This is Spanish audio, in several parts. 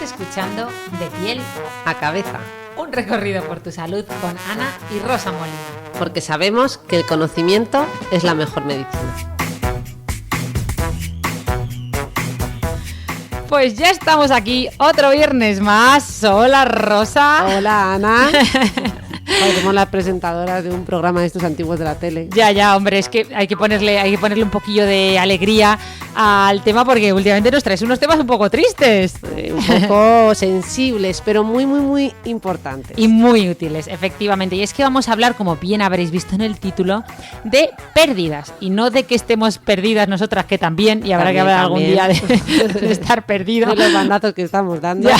escuchando De piel a cabeza, un recorrido por tu salud con Ana y Rosa Molina. porque sabemos que el conocimiento es la mejor medicina. Pues ya estamos aquí otro viernes más. Hola, Rosa. Hola, Ana. Somos las presentadoras de un programa de estos antiguos de la tele. Ya, hombre, es que hay que ponerle un poquillo de alegría al tema porque últimamente nos traes unos temas un poco tristes. Un poco sensibles, pero muy, muy, muy importantes. Y muy útiles, efectivamente. Y es que vamos a hablar, como bien habréis visto en el título, de pérdidas. Y no de que estemos perdidas nosotras, que también, y habrá que hablar algún día de estar perdido. De los bandazos que estamos dando. Ya,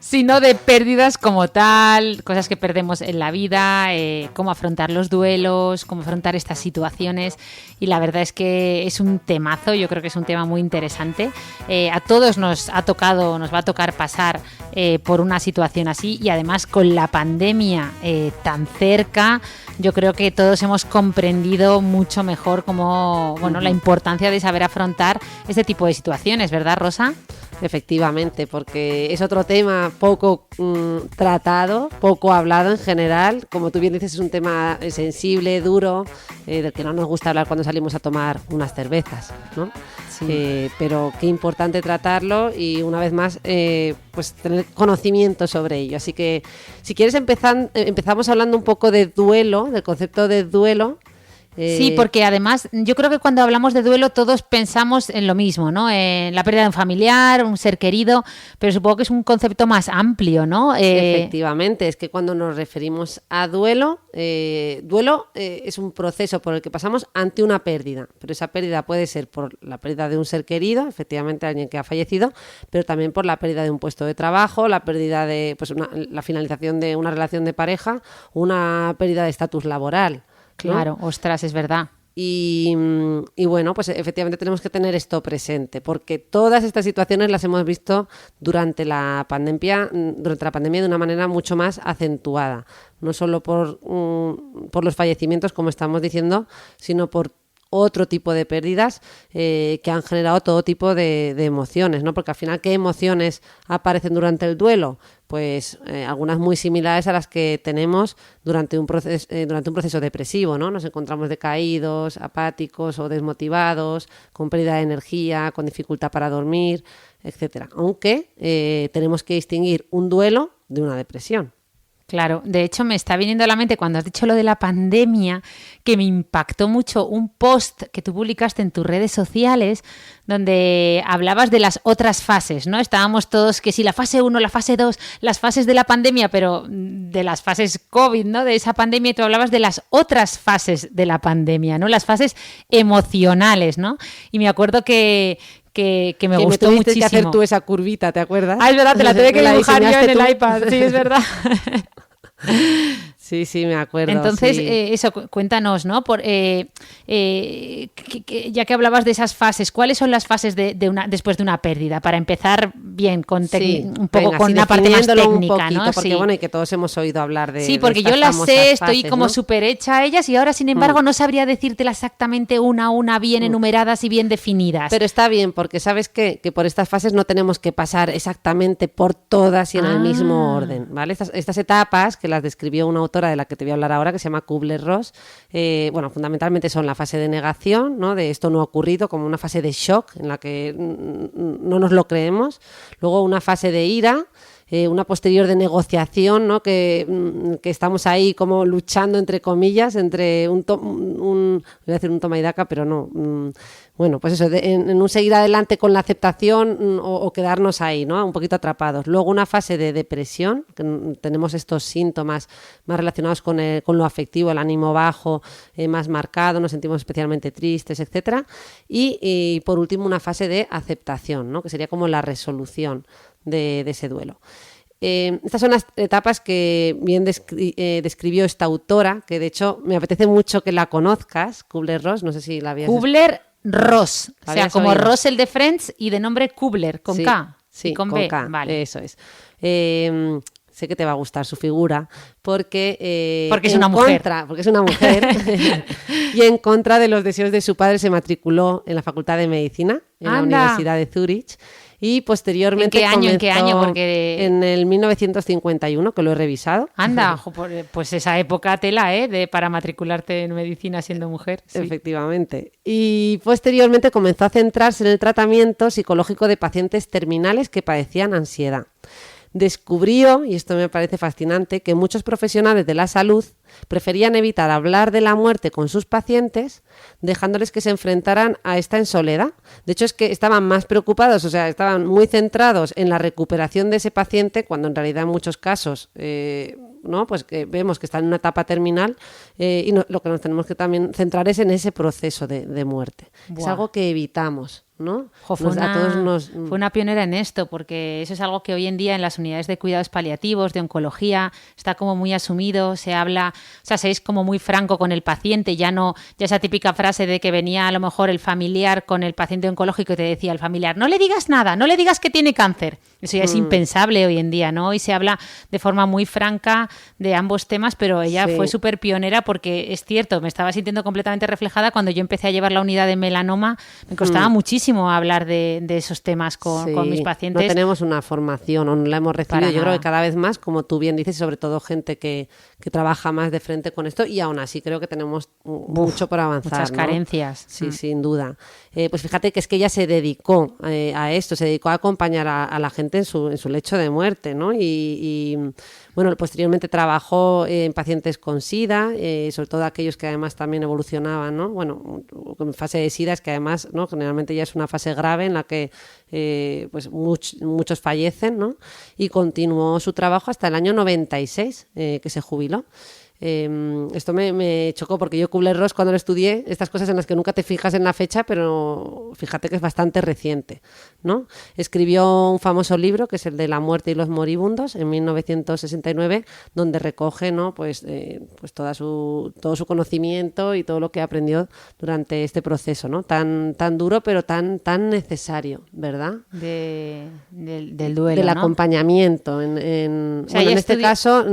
sino de pérdidas como tal, cosas que perdemos en la vida, cómo afrontar los duelos, cómo afrontar estas situaciones. Y la verdad es que es un temazo, yo creo que es un tema muy interesante. A todos nos va a tocar pasar por una situación así, y además con la pandemia tan cerca, yo creo que todos hemos comprendido mucho mejor la importancia de saber afrontar este tipo de situaciones, ¿verdad, Rosa? Efectivamente, porque es otro tema poco tratado, poco hablado en general. Como tú bien dices, es un tema sensible, duro, del que no nos gusta hablar cuando salimos a tomar unas cervezas, ¿no? Sí. Pero qué importante tratarlo y, una vez más, pues tener conocimiento sobre ello. Así que, si quieres, empezamos hablando un poco de duelo, del concepto de duelo. Sí, porque además yo creo que cuando hablamos de duelo todos pensamos en lo mismo, ¿no? En la pérdida de un familiar, un ser querido, pero supongo que es un concepto más amplio, ¿no? Efectivamente, es que cuando nos referimos a duelo, es un proceso por el que pasamos ante una pérdida, pero esa pérdida puede ser por la pérdida de un ser querido, efectivamente alguien que ha fallecido, pero también por la pérdida de un puesto de trabajo, la pérdida de la finalización de una relación de pareja, una pérdida de estatus laboral. ¿No? Claro, ostras, es verdad. Y bueno, pues efectivamente tenemos que tener esto presente, porque todas estas situaciones las hemos visto durante la pandemia de una manera mucho más acentuada, no solo por los fallecimientos, como estamos diciendo, sino por otro tipo de pérdidas que han generado todo tipo de emociones, ¿no? Porque al final, ¿qué emociones aparecen durante el duelo? Pues algunas muy similares a las que tenemos durante un proceso depresivo, ¿no? Nos encontramos decaídos, apáticos o desmotivados, con pérdida de energía, con dificultad para dormir, etcétera. Aunque tenemos que distinguir un duelo de una depresión. Claro, de hecho me está viniendo a la mente cuando has dicho lo de la pandemia, que me impactó mucho un post que tú publicaste en tus redes sociales donde hablabas de las otras fases, ¿no? Estábamos todos que si la fase 1, la fase 2, las fases de la pandemia, pero de las fases COVID, ¿no? De esa pandemia, y tú hablabas de las otras fases de la pandemia, ¿no? Las fases emocionales, ¿no? Y me acuerdo que me gustó muchísimo. Que hacer tú esa curvita, ¿te acuerdas? Ah, es verdad, te la tuve que dibujar yo en el iPad, sí, es verdad. Sí, me acuerdo. Entonces, sí. Eso, cuéntanos, ¿no? Ya que hablabas de esas fases, ¿cuáles son las fases después de una pérdida? Para empezar bien, un poco con una parte más técnica, poquito, ¿no? Porque sí. Bueno, y que todos hemos oído hablar de. Sí, porque de yo las sé, estoy fases, como ¿no? súper hecha a ellas, y ahora, sin embargo, no sabría decírtelas exactamente una a una, bien enumeradas y bien definidas. Pero está bien, porque sabes que por estas fases no tenemos que pasar exactamente por todas y en el mismo orden, ¿vale? Estas etapas, que las describió una autora de la que te voy a hablar ahora, que se llama Kubler-Ross, fundamentalmente son la fase de negación, ¿no? De esto no ha ocurrido, como una fase de shock en la que no nos lo creemos. Luego una fase de ira, una posterior de negociación, ¿no? Que estamos ahí como luchando, entre comillas, entre voy a decir un toma y daca, pero no. Bueno, pues eso, en un seguir adelante con la aceptación o quedarnos ahí, ¿no? Un poquito atrapados. Luego una fase de depresión, que tenemos estos síntomas más relacionados con lo afectivo, el ánimo bajo, más marcado, nos sentimos especialmente tristes, etcétera. Y por último una fase de aceptación, ¿no? Que sería como la resolución de ese duelo. Estas son las etapas que bien describió esta autora, que de hecho me apetece mucho que la conozcas, Kubler-Ross, no sé si la habías... Kubler-Ross, o sea, como oído? Ross el de Friends, y de nombre Kubler, con K. Sí, y con con B. K, vale. eso es. Sé que te va a gustar su figura, porque es una mujer. Porque es una mujer. Y en contra de los deseos de su padre se matriculó en la Facultad de Medicina, en la Universidad de Zúrich. y posteriormente ¿En qué año? Porque... En el 1951, que lo he revisado. Anda, pues esa época tela, para matricularte en medicina siendo mujer. Sí. Efectivamente. Y posteriormente comenzó a centrarse en el tratamiento psicológico de pacientes terminales que padecían ansiedad. Descubrió, y esto me parece fascinante, que muchos profesionales de la salud preferían evitar hablar de la muerte con sus pacientes, dejándoles que se enfrentaran a esta en soledad. De hecho, es que estaban más preocupados, o sea, estaban muy centrados en la recuperación de ese paciente, cuando en realidad en muchos casos, ¿no? Pues que vemos que está en una etapa terminal, y lo que nos tenemos que también centrar es en ese proceso de muerte. Buah. Es algo que evitamos, ¿no? Fue una pionera en esto, porque eso es algo que hoy en día en las unidades de cuidados paliativos, de oncología, está como muy asumido, se habla, o sea, seis como muy franco con el paciente, ya esa típica frase de que venía a lo mejor el familiar con el paciente oncológico y te decía el familiar, no le digas nada, no le digas que tiene cáncer. Eso ya es impensable hoy en día, ¿no? Hoy se habla de forma muy franca de ambos temas, pero ella fue súper pionera porque es cierto, me estaba sintiendo completamente reflejada cuando yo empecé a llevar la unidad de melanoma, me costaba muchísimo hablar de esos temas con mis pacientes. No tenemos una formación, o no la hemos recibido, yo creo que cada vez más, como tú bien dices, sobre todo gente que trabaja más de frente con esto, y aún así creo que tenemos mucho por avanzar. Muchas carencias. Sí, sin duda. Pues fíjate que es que ella se dedicó a esto, se dedicó a acompañar a la gente en su lecho de muerte, ¿no? Y bueno, posteriormente trabajó en pacientes con SIDA, sobre todo aquellos que además también evolucionaban, ¿no? Bueno, en fase de SIDA es que además, ¿no? Generalmente ya es una fase grave en la que pues muchos fallecen, ¿no? Y continuó su trabajo hasta el año 96, que se jubiló. Esto me chocó porque yo Kubler-Ross cuando lo estudié, estas cosas en las que nunca te fijas en la fecha, pero fíjate que es bastante reciente, ¿no? Escribió un famoso libro que es el de La muerte y los moribundos en 1969, donde recoge, ¿no? pues todo su conocimiento y todo lo que aprendió durante este proceso, ¿no? Tan duro pero tan necesario, ¿verdad? Del duelo, del ¿no? acompañamiento. O sea, bueno, en este caso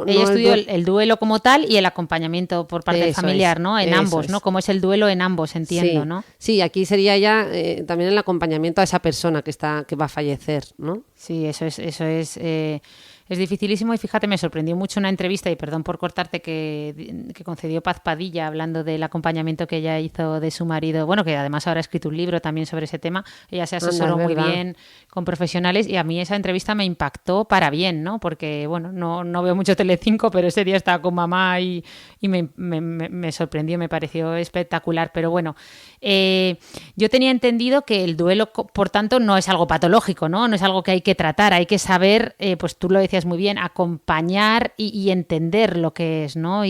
ella estudió el duelo como tal y el acompañamiento por parte del familiar, ¿no? En ambos, ¿no? Como es el duelo en ambos, entiendo, sí, ¿no? Sí, aquí sería ya también el acompañamiento a esa persona que va a fallecer, ¿no? Sí, eso es dificilísimo y fíjate, me sorprendió mucho una entrevista, y perdón por cortarte, que concedió Paz Padilla hablando del acompañamiento que ella hizo de su marido, bueno, que además ahora ha escrito un libro también sobre ese tema. Ella se asesoró muy bien con profesionales y a mí esa entrevista me impactó para bien, ¿no? Porque, bueno, no veo mucho Telecinco, pero ese día estaba con mamá y me sorprendió, me pareció espectacular. Pero bueno, yo tenía entendido que el duelo, por tanto, no es algo patológico, ¿no? No es algo que hay que tratar, hay que saber, pues tú lo decías muy bien, acompañar y entender lo que es, ¿no?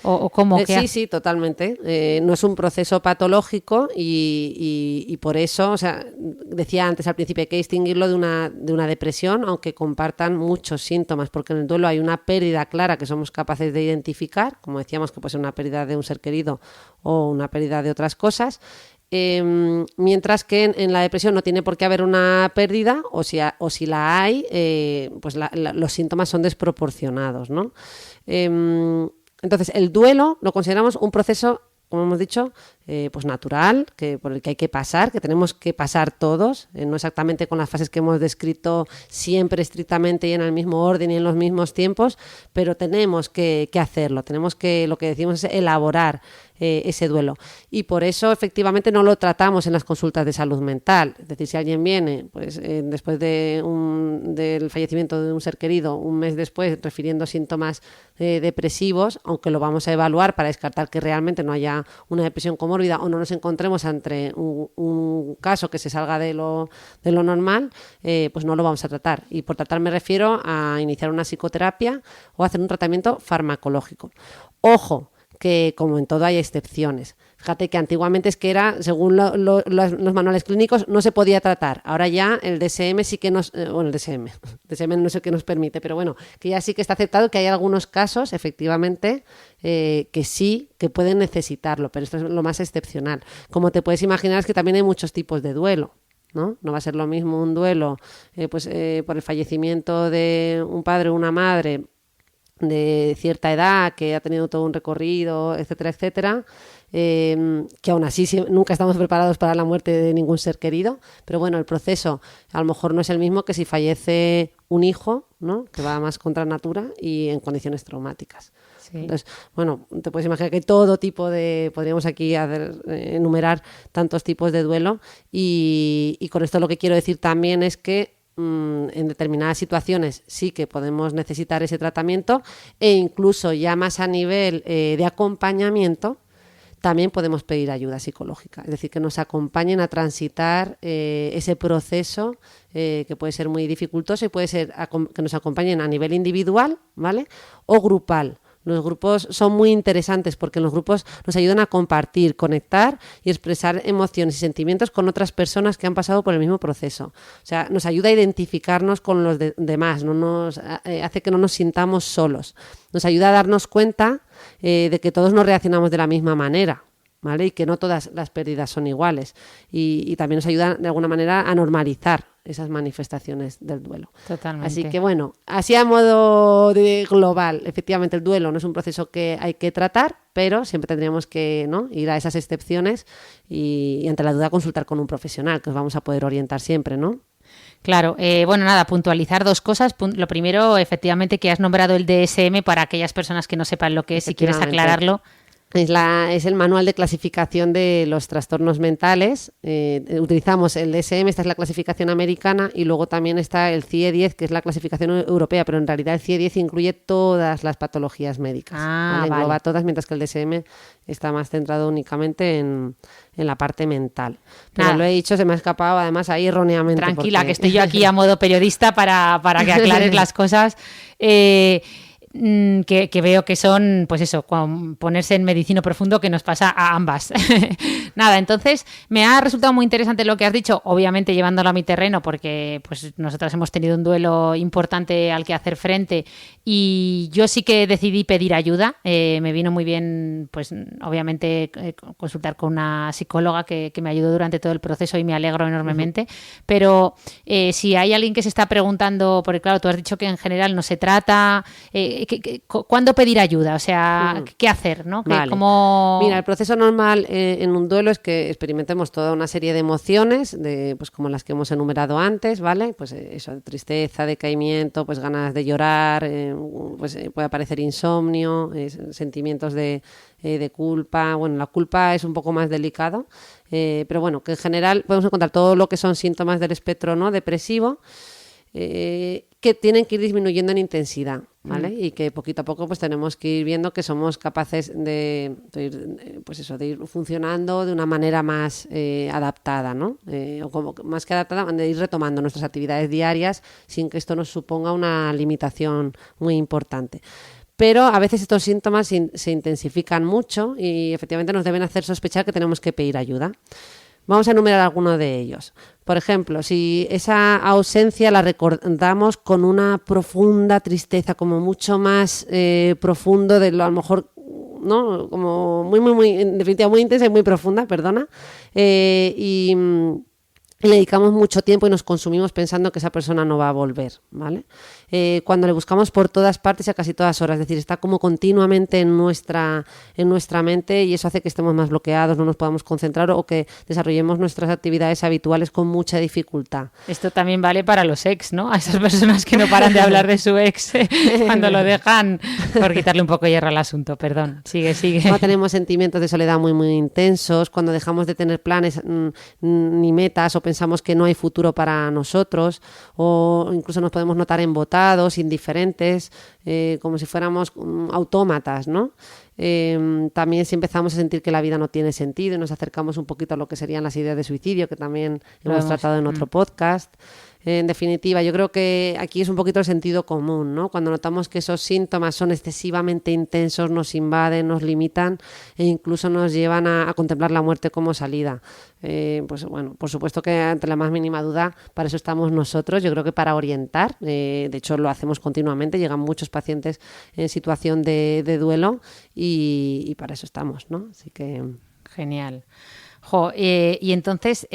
O cómo que sí, totalmente. No es un proceso patológico y por eso, o sea, decía antes al principio, hay que distinguirlo de una depresión, aunque compartan muchos síntomas, porque en el duelo hay una pérdida clara que somos capaces de identificar, como decíamos, que puede ser una pérdida de un ser querido o una pérdida de otras cosas. Mientras que en la depresión no tiene por qué haber una pérdida, o si la hay, pues los síntomas son desproporcionados, ¿no? Entonces, el duelo lo consideramos un proceso, como hemos dicho, pues natural, por el que hay que pasar, que tenemos que pasar todos, no exactamente con las fases que hemos descrito siempre estrictamente y en el mismo orden y en los mismos tiempos, pero tenemos que hacerlo, tenemos que, lo que decimos es elaborar ese duelo. Y por eso, efectivamente, no lo tratamos en las consultas de salud mental. Es decir, si alguien viene pues después del fallecimiento de un ser querido, un mes después, refiriendo síntomas depresivos, aunque lo vamos a evaluar para descartar que realmente no haya una depresión comórbida o no nos encontremos ante un caso que se salga de lo normal, pues no lo vamos a tratar. Y por tratar me refiero a iniciar una psicoterapia o hacer un tratamiento farmacológico. Ojo, que como en todo hay excepciones. Fíjate que antiguamente es que era, según los manuales clínicos, no se podía tratar. Ahora ya el DSM sí que el DSM no sé qué nos permite, pero bueno, que ya sí que está aceptado que hay algunos casos, efectivamente, que sí, que pueden necesitarlo, pero esto es lo más excepcional. Como te puedes imaginar, es que también hay muchos tipos de duelo, ¿no? No va a ser lo mismo un duelo por el fallecimiento de un padre o una madre de cierta edad, que ha tenido todo un recorrido, etcétera, etcétera, que aún así nunca estamos preparados para la muerte de ningún ser querido, pero bueno, el proceso a lo mejor no es el mismo que si fallece un hijo, ¿no? Que va más contra natura y en condiciones traumáticas. Sí. Entonces, bueno, te puedes imaginar que hay todo tipo podríamos aquí enumerar tantos tipos de duelo y con esto lo que quiero decir también es que en determinadas situaciones sí que podemos necesitar ese tratamiento e incluso ya más a nivel de acompañamiento también podemos pedir ayuda psicológica, es decir, que nos acompañen a transitar ese proceso que puede ser muy dificultoso y puede ser que nos acompañen a nivel individual, ¿vale? O grupal. Los grupos son muy interesantes porque en los grupos nos ayudan a compartir, conectar y expresar emociones y sentimientos con otras personas que han pasado por el mismo proceso. O sea, nos ayuda a identificarnos con los demás, hace que no nos sintamos solos. Nos ayuda a darnos cuenta de que todos no reaccionamos de la misma manera, ¿vale? Y que no todas las pérdidas son iguales. Y también nos ayuda de alguna manera a normalizar esas manifestaciones del duelo. Totalmente. Así que bueno, así a modo de global, efectivamente el duelo no es un proceso que hay que tratar, pero siempre tendríamos que, ¿no?, ir a esas excepciones y ante la duda consultar con un profesional, que os vamos a poder orientar siempre, ¿no? Claro, bueno, nada, puntualizar dos cosas. Lo primero, efectivamente, que has nombrado el DSM para aquellas personas que no sepan lo que es, si quieres aclararlo. Es el manual de clasificación de los trastornos mentales. Utilizamos el DSM, esta es la clasificación americana, y luego también está el CIE-10, que es la clasificación europea, pero en realidad el CIE-10 incluye todas las patologías médicas. ¿Vale? Engloba todas, mientras que el DSM está más centrado únicamente en la parte mental. Pero lo he dicho, se me ha escapado además ahí erróneamente. Tranquila, que estoy yo aquí a modo periodista para que aclares las cosas. Que veo que son, pues eso, ponerse en medicina profundo, que nos pasa a ambas. Nada, entonces me ha resultado muy interesante lo que has dicho, obviamente llevándolo a mi terreno, porque pues nosotras hemos tenido un duelo importante al que hacer frente y yo sí que decidí pedir ayuda. Me vino muy bien, pues obviamente consultar con una psicóloga que me ayudó durante todo el proceso y me alegro enormemente. Pero si hay alguien que se está preguntando, porque claro, tú has dicho que en general no se trata... ¿Cuándo pedir ayuda? O sea, ¿qué hacer? ¿No? Vale. Mira, el proceso normal en un duelo es que experimentemos toda una serie de emociones, pues como las que hemos enumerado antes, ¿vale? Pues eso, tristeza, decaimiento, pues ganas de llorar, pues puede aparecer insomnio, sentimientos de culpa. Bueno, la culpa es un poco más delicado, pero bueno, que en general podemos encontrar todo lo que son síntomas del espectro, ¿no?, depresivo, que tienen que ir disminuyendo en intensidad, ¿vale? Y que poquito a poco pues tenemos que ir viendo que somos capaces de ir funcionando de una manera más adaptada, ¿no? O como más que adaptada, de ir retomando nuestras actividades diarias sin que esto nos suponga una limitación muy importante. Pero a veces estos síntomas se intensifican mucho y efectivamente nos deben hacer sospechar que tenemos que pedir ayuda. Vamos a enumerar algunos de ellos. Por ejemplo, si esa ausencia la recordamos con una profunda tristeza, como mucho más profundo de lo a lo mejor, ¿no?, como muy, en definitiva, muy intensa y muy profunda, perdona, y le dedicamos mucho tiempo y nos consumimos pensando que esa persona no va a volver, ¿vale? Cuando le buscamos por todas partes y a casi todas horas, es decir, está como continuamente en nuestra mente y eso hace que estemos más bloqueados, no nos podamos concentrar o que desarrollemos nuestras actividades habituales con mucha dificultad. Esto también vale para los ex, ¿no? A esas personas que no paran de hablar de su ex cuando lo dejan, por quitarle un poco de hierro al asunto, perdón. Sigue. Cuando tenemos sentimientos de soledad muy, muy intensos, cuando dejamos de tener planes ni metas o pensamos que no hay futuro para nosotros, o incluso nos podemos notar embotados, indiferentes, como si fuéramos autómatas, ¿no? También si empezamos a sentir que la vida no tiene sentido y nos acercamos un poquito a lo que serían las ideas de suicidio, que también hemos tratado en otro podcast. En definitiva, yo creo que aquí es un poquito el sentido común, ¿no? Cuando notamos que esos síntomas son excesivamente intensos, nos invaden, nos limitan e incluso nos llevan a contemplar la muerte como salida. Pues bueno, por supuesto que ante la más mínima duda, para eso estamos nosotros, yo creo que para orientar, de hecho lo hacemos continuamente, llegan muchos pacientes en situación de duelo y para eso estamos, ¿no? Así que... Genial. Y entonces...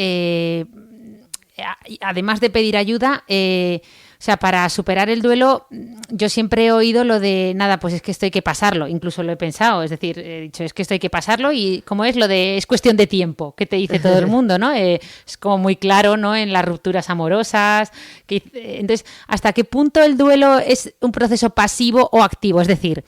además de pedir ayuda, sea, para superar el duelo, yo siempre he oído lo de, nada, pues es que esto hay que pasarlo, incluso lo he pensado, es decir, he dicho, es que esto hay que pasarlo y como es lo de, es cuestión de tiempo, que te dice todo el mundo, ¿no? Es como muy claro, ¿no? En las rupturas amorosas. Entonces, ¿hasta qué punto el duelo es un proceso pasivo o activo? Es decir,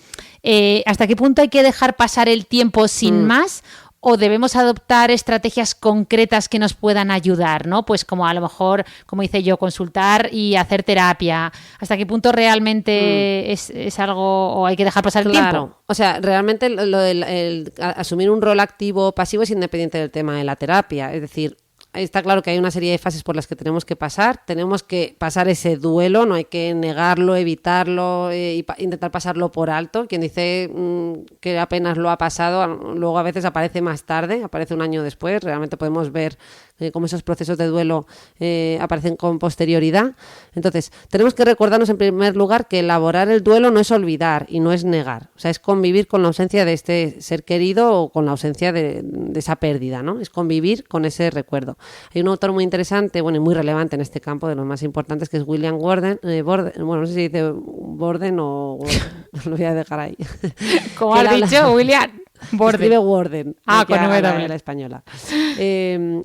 ¿hasta qué punto hay que dejar pasar el tiempo sin más? ¿O debemos adoptar estrategias concretas que nos puedan ayudar, ¿no? Pues como a lo mejor, como hice yo, consultar y hacer terapia. ¿Hasta qué punto realmente es algo o hay que dejar pasar el tiempo? O sea, realmente lo del asumir un rol activo o pasivo es independiente del tema de la terapia. Es decir, está claro que hay una serie de fases por las que tenemos que pasar ese duelo, no hay que negarlo, evitarlo, intentar pasarlo por alto. Quien dice que apenas lo ha pasado, luego a veces aparece más tarde, aparece un año después, realmente podemos ver cómo esos procesos de duelo aparecen con posterioridad. Entonces, tenemos que recordarnos en primer lugar que elaborar el duelo no es olvidar y no es negar, o sea, es convivir con la ausencia de este ser querido o con la ausencia de esa pérdida, ¿no? Es convivir con ese recuerdo. Hay un autor muy interesante, bueno, y muy relevante en este campo, de los más importantes, que es William Borden, bueno, no sé si dice Borden o lo voy a dejar ahí. Como has dicho, William Borden. Escribe Borden. Con V también. La española.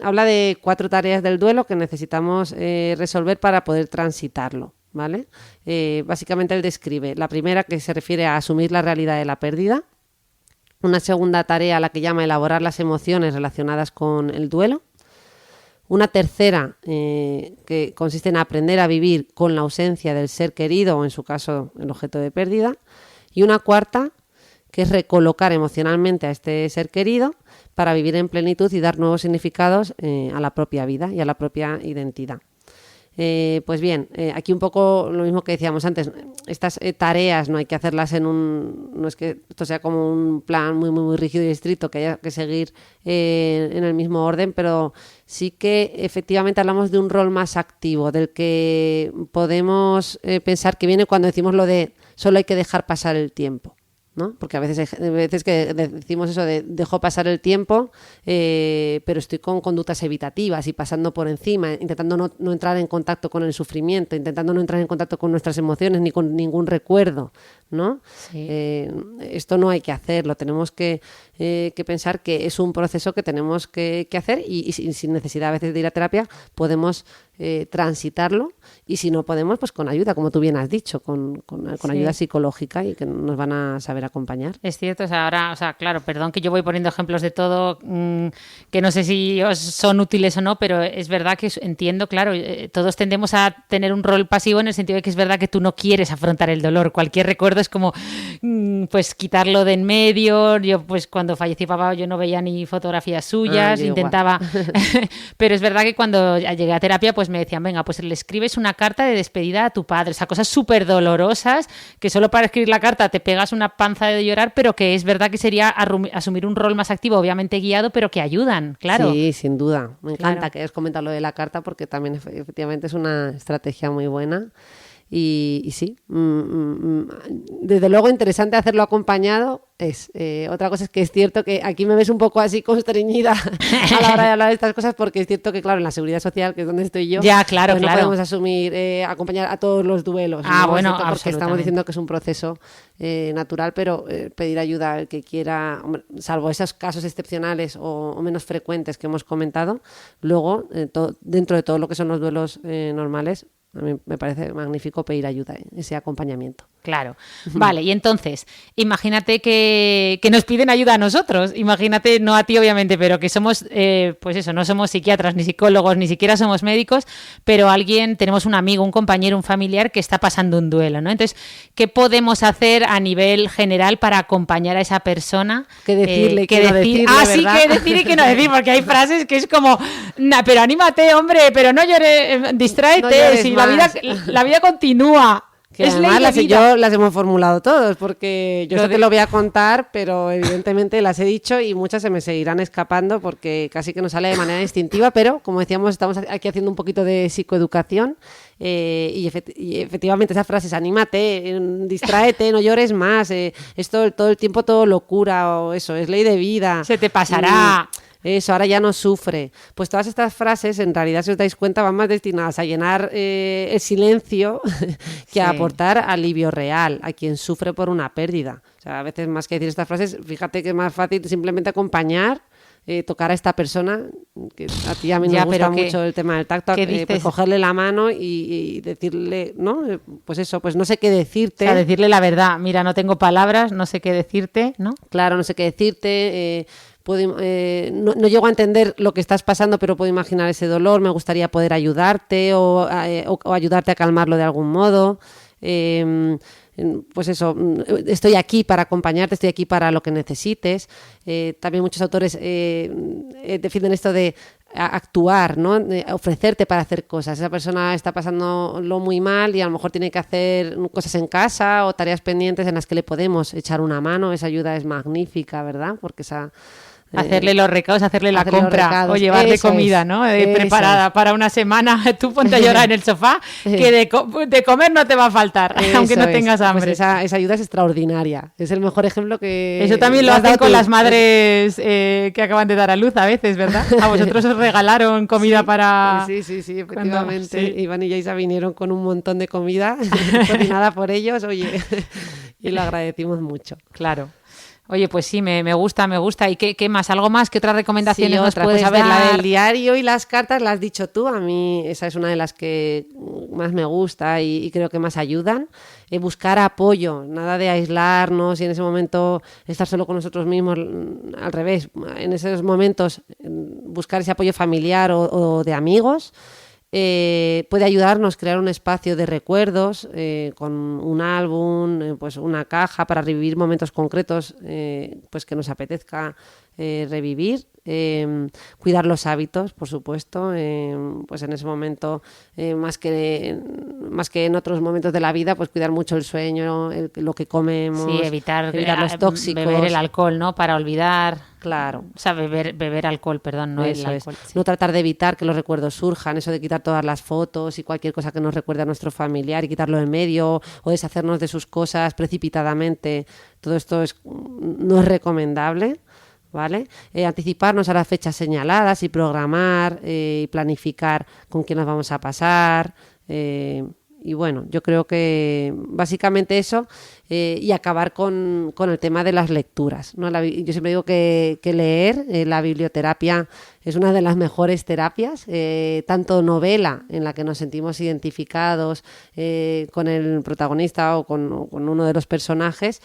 Habla de 4 tareas del duelo que necesitamos resolver para poder transitarlo, ¿vale? Básicamente él describe la primera, que se refiere a asumir la realidad de la pérdida. Una segunda tarea, la que llama elaborar las emociones relacionadas con el duelo. Una tercera, que consiste en aprender a vivir con la ausencia del ser querido o, en su caso, el objeto de pérdida. Y una cuarta, que es recolocar emocionalmente a este ser querido para vivir en plenitud y dar nuevos significados a la propia vida y a la propia identidad. Pues bien, aquí un poco lo mismo que decíamos antes, estas tareas no hay que hacerlas no es que esto sea como un plan muy, muy, muy rígido y estricto que haya que seguir en el mismo orden, pero sí que efectivamente hablamos de un rol más activo, del que podemos pensar que viene cuando decimos lo de solo hay que dejar pasar el tiempo, ¿no? Porque a veces que decimos eso de dejo pasar el tiempo, pero estoy con conductas evitativas y pasando por encima, intentando no entrar en contacto con el sufrimiento, intentando no entrar en contacto con nuestras emociones ni con ningún recuerdo, ¿no? Sí. Esto no hay que hacerlo, tenemos que pensar que es un proceso que tenemos que hacer y sin necesidad a veces de ir a terapia podemos transitarlo, y si no podemos, pues con ayuda, como tú bien has dicho, con ayuda psicológica, y que nos van a saber acompañar. Es cierto, ahora, claro, perdón que yo voy poniendo ejemplos de todo que no sé si son útiles o no, pero es verdad que entiendo, claro, todos tendemos a tener un rol pasivo en el sentido de que es verdad que tú no quieres afrontar el dolor. Cualquier recuerdo es como pues quitarlo de en medio. Yo pues cuando falleció papá yo no veía ni fotografías suyas, intentaba pero es verdad que cuando llegué a terapia pues me decían, venga, pues le escribes una carta de despedida a tu padre, o sea, cosas súper dolorosas que solo para escribir la carta te pegas una panza de llorar, pero que es verdad que sería asumir un rol más activo, obviamente guiado, pero que ayudan, claro. Sí, sin duda. Me encanta que hayas comentado lo de la carta, porque también efectivamente es una estrategia muy buena. Y sí, desde luego interesante hacerlo acompañado es. Otra cosa es que es cierto que aquí me ves un poco así constreñida a la hora de hablar de estas cosas, porque es cierto que, claro, en la seguridad social, que es donde estoy yo, ya, claro, pues no podemos asumir, acompañar a todos los duelos. Bueno, porque estamos diciendo que es un proceso natural, pero pedir ayuda al que quiera, hombre, salvo esos casos excepcionales o menos frecuentes que hemos comentado, luego, dentro de todo lo que son los duelos normales, a mí me parece magnífico pedir ayuda, ese acompañamiento. Claro. Vale, y entonces, imagínate que nos piden ayuda a nosotros. Imagínate, no a ti obviamente, pero que somos, pues eso, no somos psiquiatras, ni psicólogos, ni siquiera somos médicos, pero tenemos un amigo, un compañero, un familiar que está pasando un duelo, ¿no? Entonces, ¿qué podemos hacer a nivel general para acompañar a esa persona? ¿Qué decirle? ¿Qué decir? Sí, qué decir y qué no decir, porque hay frases que es como, pero anímate, hombre, pero no llores, distráete, si la vida continúa. Que es además yo las hemos formulado todos, porque yo te lo voy a contar, pero evidentemente las he dicho y muchas se me seguirán escapando porque casi que nos sale de manera instintiva, pero como decíamos, estamos aquí haciendo un poquito de psicoeducación y efectivamente esas frases, anímate, distráete, no llores más, esto todo el tiempo todo locura o eso, es ley de vida. Se te pasará. Eso, ahora ya no sufre. Pues todas estas frases, en realidad, si os dais cuenta, van más destinadas a llenar el silencio que a aportar alivio real a quien sufre por una pérdida. O sea, a veces más que decir estas frases, fíjate que es más fácil simplemente acompañar, tocar a esta persona, que a ti y a mí nos gusta mucho el tema del tacto, pues cogerle la mano y decirle, ¿no? Pues eso, pues no sé qué decirte. O sea, decirle la verdad, mira, no tengo palabras, no sé qué decirte, ¿no? Claro, no sé qué decirte, no llego a entender lo que estás pasando, pero puedo imaginar ese dolor, me gustaría poder ayudarte o ayudarte a calmarlo de algún modo. Pues eso, estoy aquí para acompañarte, estoy aquí para lo que necesites. También muchos autores defienden esto de actuar, ¿no? Ofrecerte para hacer cosas. Esa persona está pasándolo muy mal y a lo mejor tiene que hacer cosas en casa o tareas pendientes en las que le podemos echar una mano. Esa ayuda es magnífica, ¿verdad? Porque esa... hacerle los recados, hacerle la compra o llevarle comida, ¿no? Preparada para una semana. Tú ponte a llorar en el sofá, que de comer no te va a faltar, aunque no tengas hambre. Pues esa ayuda es extraordinaria. Es el mejor ejemplo que... Eso también lo hacen con las madres que acaban de dar a luz a veces, ¿verdad? A vosotros os regalaron comida para... Sí, efectivamente. Iván y Yaisa vinieron con un montón de comida cocinada por ellos, oye, y lo agradecimos mucho. Claro. Oye, pues sí, me gusta. ¿Y qué más? ¿Algo más? ¿Qué otras recomendaciones nos puedes dar? La del dar? diario y las cartas las has dicho tú. A mí esa es una de las que más me gusta y creo que más ayudan. Buscar apoyo, nada de aislarnos y en ese momento estar solo con nosotros mismos. Al revés, en esos momentos buscar ese apoyo familiar o de amigos. Puede ayudarnos a crear un espacio de recuerdos con un álbum, pues una caja para revivir momentos concretos pues que nos apetezca revivir. Cuidar los hábitos, por supuesto, pues en ese momento más que en otros momentos de la vida, pues cuidar mucho el sueño, lo que comemos, evitar los tóxicos, beber el alcohol, ¿no? Para olvidar. Claro. O sea, beber alcohol, perdón, no el alcohol. Sí. No tratar de evitar que los recuerdos surjan, eso de quitar todas las fotos y cualquier cosa que nos recuerde a nuestro familiar y quitarlo en medio o deshacernos de sus cosas precipitadamente. Todo esto no es recomendable. ¿Vale? Anticiparnos a las fechas señaladas y programar y planificar con quién nos vamos a pasar. Y bueno, yo creo que básicamente eso y acabar con el tema de las lecturas, ¿no? Yo siempre digo que leer, la biblioterapia es una de las mejores terapias, tanto novela en la que nos sentimos identificados con el protagonista o con uno de los personajes,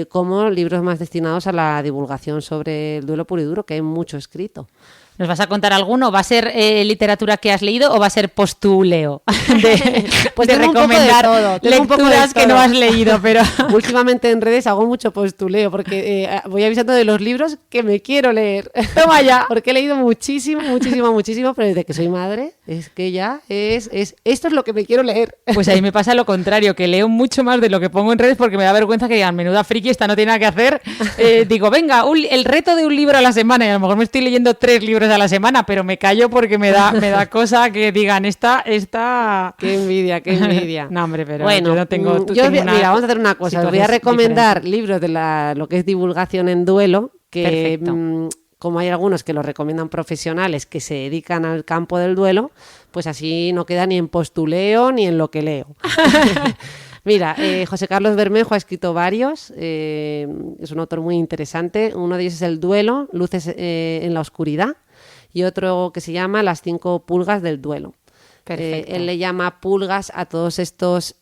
como libros más destinados a la divulgación sobre el duelo puro y duro, que hay mucho escrito. ¿Nos vas a contar alguno? ¿Va a ser literatura que has leído o va a ser postuleo? Pues de recomendar lecturas que no has leído, pero... Últimamente en redes hago mucho postuleo porque voy avisando de los libros que me quiero leer. Toma ya. Porque he leído muchísimo, pero desde que soy madre es que ya esto es lo que me quiero leer. Pues ahí me pasa lo contrario, que leo mucho más de lo que pongo en redes porque me da vergüenza que digan, menuda friki, esta no tiene nada que hacer. Digo, venga, el reto de un libro a la semana, y a lo mejor me estoy leyendo 3 libros a la semana, pero me callo porque me da cosa que digan esta... Qué envidia. No, hombre, pero bueno, yo no tengo... Mira, vamos a hacer una cosa. Os voy a recomendar libros de lo que es divulgación en duelo, que como hay algunos que los recomiendan profesionales que se dedican al campo del duelo, pues así no queda ni en postuleo ni en lo que leo. Mira, José Carlos Bermejo ha escrito varios, es un autor muy interesante. Uno de ellos es El duelo, luces en la oscuridad, y otro que se llama Las 5 pulgas del duelo. Él le llama pulgas a todos estos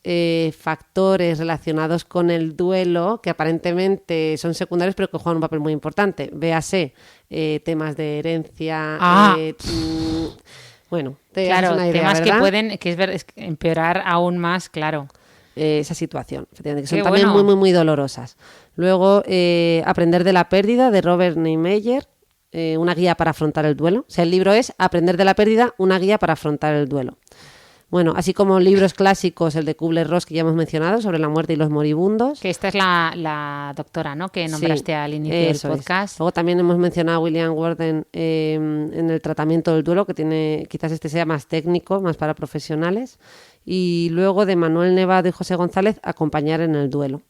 factores relacionados con el duelo que aparentemente son secundarios pero que juegan un papel muy importante. Véase temas de herencia, bueno, te haces una idea, temas ¿verdad? Que pueden es empeorar aún más, claro. Esa situación, que son también muy dolorosas. Luego, Aprender de la pérdida, de Robert Niemeyer, una guía para afrontar el duelo. O sea, el libro es Aprender de la pérdida, una guía para afrontar el duelo. Bueno, así como libros clásicos, el de Kubler-Ross que ya hemos mencionado, sobre la muerte y los moribundos. Que esta es la doctora, ¿no? Que nombraste al inicio del podcast. Luego también hemos mencionado a William Worden en el tratamiento del duelo, que tiene, quizás este sea más técnico, más para profesionales. Y luego de Manuel Nevado y José González, Acompañar en el duelo.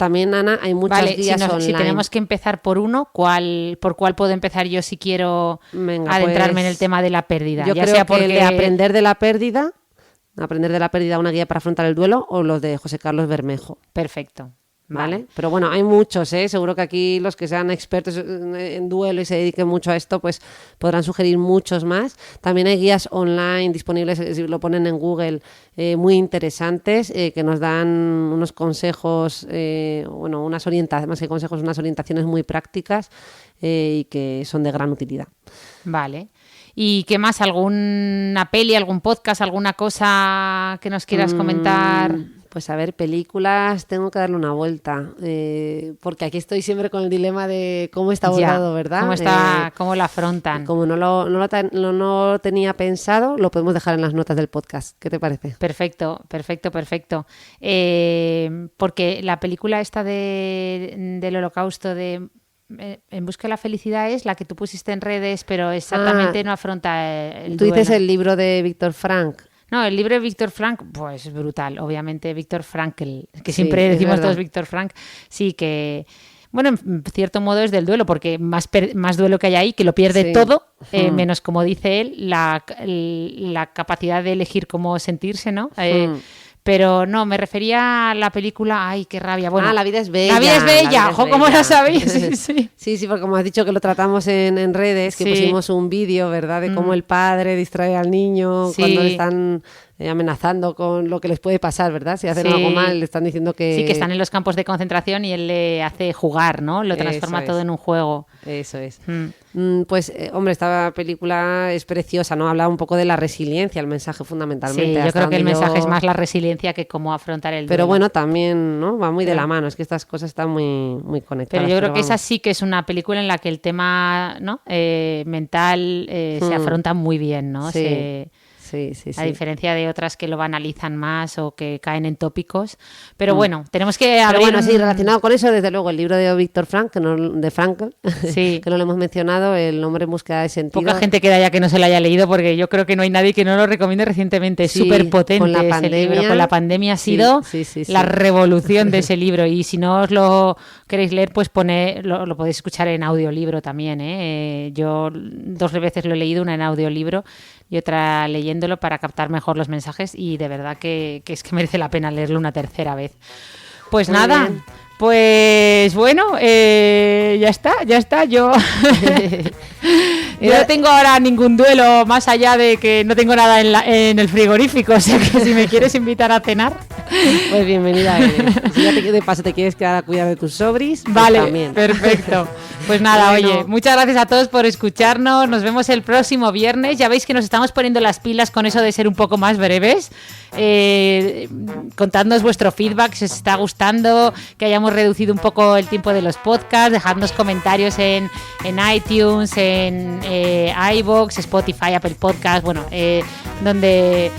también, Ana, hay muchas guías online. Si tenemos que empezar por uno, ¿por cuál puedo empezar yo si quiero adentrarme en el tema de la pérdida? Yo creo que el de Aprender de la pérdida, una guía para afrontar el duelo, o los de José Carlos Bermejo. Perfecto. ¿Vale? Pero bueno, hay muchos, seguro que aquí los que sean expertos en duelo y se dediquen mucho a esto, pues podrán sugerir muchos más. También hay guías online disponibles, si lo ponen en Google, muy interesantes, que nos dan unos consejos, unas orientaciones, más que consejos, unas orientaciones muy prácticas y que son de gran utilidad. Vale. ¿Y qué más? ¿Alguna peli, algún podcast, alguna cosa que nos quieras comentar? Pues a ver, películas, tengo que darle una vuelta, porque aquí estoy siempre con el dilema de cómo está abordado, ¿verdad? ¿Cómo lo afrontan? Como no lo tenía pensado, lo podemos dejar en las notas del podcast. ¿Qué te parece? Perfecto. Porque la película esta del Holocausto de En busca de la felicidad es la que tú pusiste en redes, pero exactamente no afronta el Tú duelo. dices el libro de Víctor Frank. No, el libro de Víctor Frank, pues es brutal. Obviamente Víctor Frankl, que siempre decimos todos Víctor Frank, sí que... Bueno, en cierto modo es del duelo, porque más duelo que hay ahí, que lo pierde todo, menos, como dice él, la capacidad de elegir cómo sentirse, ¿no? Pero no, me refería a la película... ¡Ay, qué rabia! Bueno, La vida es bella. La vida es bella, ojo, ¿cómo lo sabéis? Sí, porque como has dicho que lo tratamos en redes, que pusimos un vídeo, ¿verdad? De cómo el padre distrae al niño cuando le están amenazando con lo que les puede pasar, ¿verdad? Si hacen algo mal, le están diciendo que... Sí, que están en los campos de concentración y él le hace jugar, ¿no? Lo transforma todo en un juego. Eso es. Pues, hombre, esta película es preciosa, ¿no? Habla un poco de la resiliencia, el mensaje fundamentalmente. Sí, yo creo que el mensaje es más la resiliencia que cómo afrontar el duelo. Pero bueno, también, ¿no? Va muy de la mano, es que estas cosas están muy, muy conectadas. Pero yo creo que esa sí que es una película en la que el tema, ¿no? Mental se afronta muy bien, ¿no? Sí. A diferencia de otras que lo banalizan más o que caen en tópicos. Pero bueno, tenemos que abrir... Pero bueno, sí, relacionado con eso, desde luego, el libro de Víctor Frank, de Frankl, que no lo hemos mencionado, El hombre en búsqueda de sentido. Poca gente queda ya que no se lo haya leído, porque yo creo que no hay nadie que no lo recomiende recientemente. Es súper potente ese libro. Con la pandemia ha sido la revolución de ese libro. Y si no os lo queréis leer, pues lo podéis escuchar en audiolibro también. Yo 2 veces lo he leído, una en audiolibro y otra leyéndolo para captar mejor los mensajes, y de verdad que es que merece la pena leerlo una tercera vez. Pues muy nada, bien. Pues bueno, ya está, yo no tengo ahora ningún duelo más allá de que no tengo nada en el frigorífico, o sea que si me quieres invitar a cenar, pues bienvenida eres. Si ya de paso te quieres quedar a cuidar de tus sobris, pues vale, también. Perfecto. Pues nada, oye, muchas gracias a todos por escucharnos, nos vemos el próximo viernes, ya veis que nos estamos poniendo las pilas con eso de ser un poco más breves, contadnos vuestro feedback, si os está gustando, que hayamos reducido un poco el tiempo de los podcasts, dejadnos comentarios en iTunes, en iVoox, Spotify, Apple Podcast, bueno, donde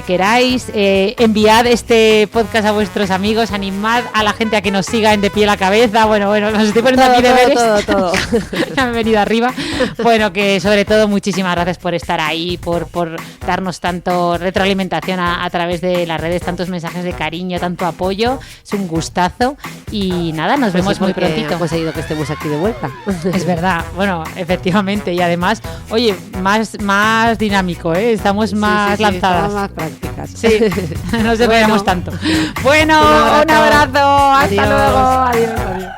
queráis, enviad este podcast a vuestros amigos, animad a la gente a que nos siga en De Pie a la Cabeza, bueno, nos estoy poniendo aquí deberes. Todo. Ya me he venido arriba. Bueno, que sobre todo muchísimas gracias por estar ahí, por darnos tanto retroalimentación a través de las redes, tantos mensajes de cariño, tanto apoyo, es un gustazo y nada, nos vemos muy prontito. Han conseguido que estemos aquí de vuelta. Es verdad, bueno, efectivamente, y además, oye, más dinámico, estamos más lanzadas. Estamos más prácticas. Sí, no se veamos tanto. Bueno, un abrazo, hasta luego, adiós.